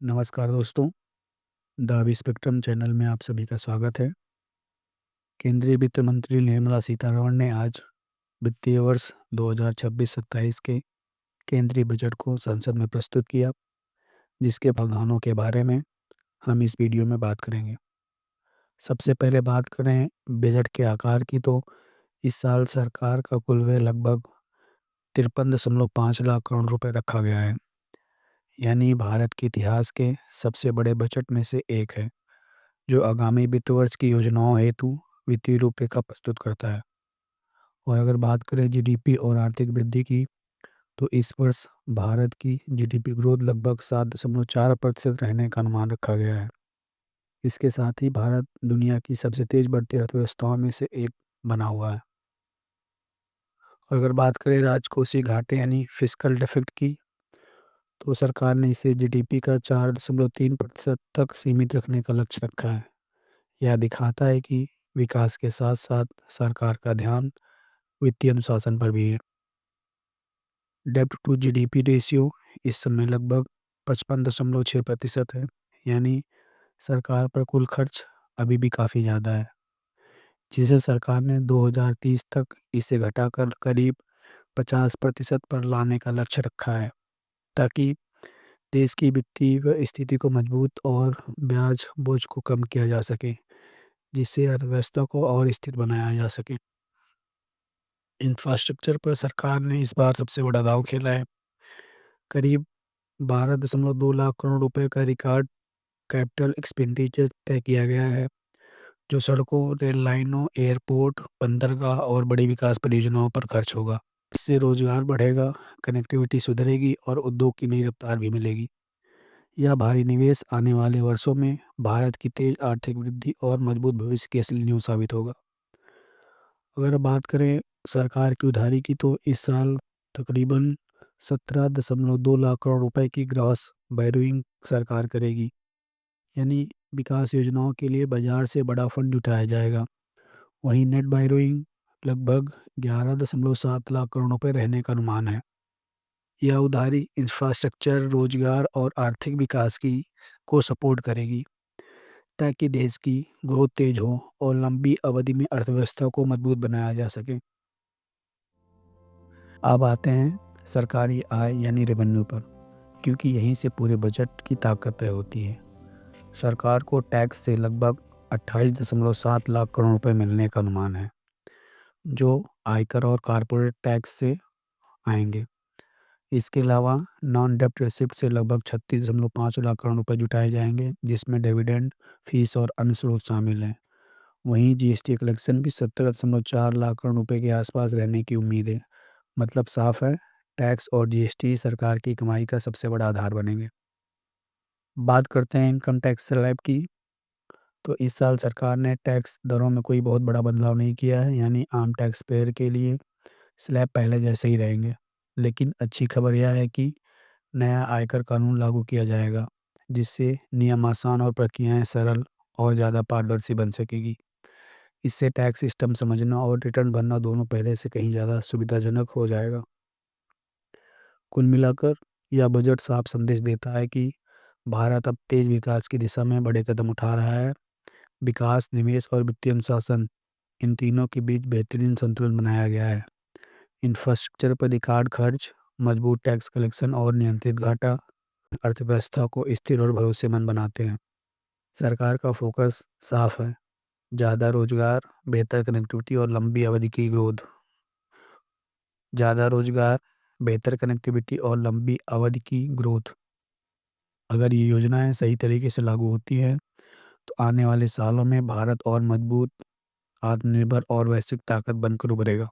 नमस्कार दोस्तों, द अभी स्पेक्ट्रम चैनल में आप सभी का स्वागत है। केंद्रीय वित्त मंत्री निर्मला सीतारमण ने आज वित्तीय वर्ष 2026-27 के केंद्रीय बजट को संसद में प्रस्तुत किया, जिसके प्रावधानों के बारे में हम इस वीडियो में बात करेंगे। सबसे पहले बात करें बजट के आकार की, तो इस साल सरकार का कुल व्यय लगभग 53.5 लाख करोड़ रुपए रखा गया है, यानी भारत के इतिहास के सबसे बड़े बजट में से एक है, जो आगामी वित्त वर्ष की योजनाओं हेतु वित्तीय रूपरेखा प्रस्तुत करता है। और अगर बात करें जीडीपी और आर्थिक वृद्धि की, तो इस वर्ष भारत की जीडीपी ग्रोथ लगभग 7.4% रहने का अनुमान रखा गया है। इसके साथ ही भारत दुनिया की सबसे तेज बढ़ती अर्थव्यवस्थाओं में से एक बना हुआ है। और अगर बात करें राजकोषीय घाटे यानी फिस्कल डेफिसिट की, तो सरकार ने इसे जीडीपी का 4.3% तक सीमित रखने का लक्ष्य रखा है। यह दिखाता है कि विकास के साथ साथ सरकार का ध्यान वित्तीय अनुशासन पर भी है। डेब्ट टू जीडीपी रेशियो इस समय लगभग 55.6% है, यानी सरकार पर कुल खर्च अभी भी काफ़ी ज़्यादा है, जिसे सरकार ने 2030 तक इसे घटाकर करीब 50% पर लाने का लक्ष्य रखा है, ताकि देश की वित्तीय स्थिति को मजबूत और ब्याज बोझ को कम किया जा सके, जिससे अर्थव्यवस्था को और स्थिर बनाया जा सके। इंफ्रास्ट्रक्चर पर सरकार ने इस बार सबसे बड़ा दांव खेला है। करीब 12.2 लाख करोड़ रुपए का रिकॉर्ड कैपिटल एक्सपेंडिचर तय किया गया है, जो सड़कों, रेल लाइनों, एयरपोर्ट, बंदरगाह और बड़ी विकास परियोजनाओं पर खर्च होगा। इससे रोजगार बढ़ेगा, कनेक्टिविटी सुधरेगी और उद्योग की नई रफ्तार भी मिलेगी। यह भारी निवेश आने वाले वर्षों में भारत की तेज आर्थिक वृद्धि और मजबूत भविष्य की असली नींव साबित होगा। अगर बात करें सरकार की उधारी की, तो इस साल तकरीबन 17.2 लाख करोड़ रुपए की ग्रॉस बैरोइंग सरकार करेगी, यानी विकास योजनाओं के लिए बाजार से बड़ा फंड जुटाया जाएगा। वहीं नेट बैरोइंग लगभग 11.7 लाख करोड़ रुपए रहने का अनुमान है। यह उधारी इंफ्रास्ट्रक्चर, रोजगार और आर्थिक विकास की को सपोर्ट करेगी, ताकि देश की ग्रोथ तेज हो और लंबी अवधि में अर्थव्यवस्था को मजबूत बनाया जा सके। अब आते हैं सरकारी आय यानी रेवेन्यू पर, क्योंकि यहीं से पूरे बजट की ताकत तय होती है। सरकार को टैक्स से लगभग 28.7 लाख करोड़ रुपए मिलने का अनुमान है, जो आयकर और कॉरपोरेट टैक्स से आएंगे। इसके अलावा नॉन डेब्ट रेसिप्ट से लगभग 36.5 लाख करोड़ रुपए जुटाए जाएंगे, जिसमें डिविडेंड, फीस और अन्य स्रोत शामिल हैं। वहीं जीएसटी कलेक्शन भी 17.4 लाख करोड़ रुपए के आसपास रहने की उम्मीद है। मतलब साफ है, टैक्स और जीएसटी सरकार की कमाई का सबसे बड़ा आधार बनेंगे। बात करते हैं इनकम टैक्स स्लैब की, तो इस साल सरकार ने टैक्स दरों में कोई बहुत बड़ा बदलाव नहीं किया है, यानी आम टैक्स पेयर के लिए स्लैब पहले जैसे ही रहेंगे। लेकिन अच्छी खबर यह है कि नया आयकर कानून लागू किया जाएगा, जिससे नियम आसान और प्रक्रियाएं सरल और ज़्यादा पारदर्शी बन सकेगी। इससे टैक्स सिस्टम समझना और रिटर्न भरना दोनों पहले से कहीं ज़्यादा सुविधाजनक हो जाएगा। कुल मिलाकर यह बजट साफ संदेश देता है कि भारत अब तेज विकास की दिशा में बड़े कदम उठा रहा है। विकास, निवेश और वित्तीय अनुशासन, इन तीनों के बीच बेहतरीन संतुलन बनाया गया है। इंफ्रास्ट्रक्चर पर रिकॉर्ड खर्च, मजबूत टैक्स कलेक्शन और नियंत्रित घाटा अर्थव्यवस्था को स्थिर और भरोसेमंद बनाते हैं। सरकार का फोकस साफ है, ज़्यादा रोजगार, बेहतर कनेक्टिविटी और लंबी अवधि की ग्रोथ। ज़्यादा रोजगार, बेहतर कनेक्टिविटी और लंबी अवधि की ग्रोथ। अगर ये योजनाएं सही तरीके से लागू होती हैं, तो आने वाले सालों में भारत और मजबूत, आत्मनिर्भर और वैश्विक ताकत बनकर उभरेगा।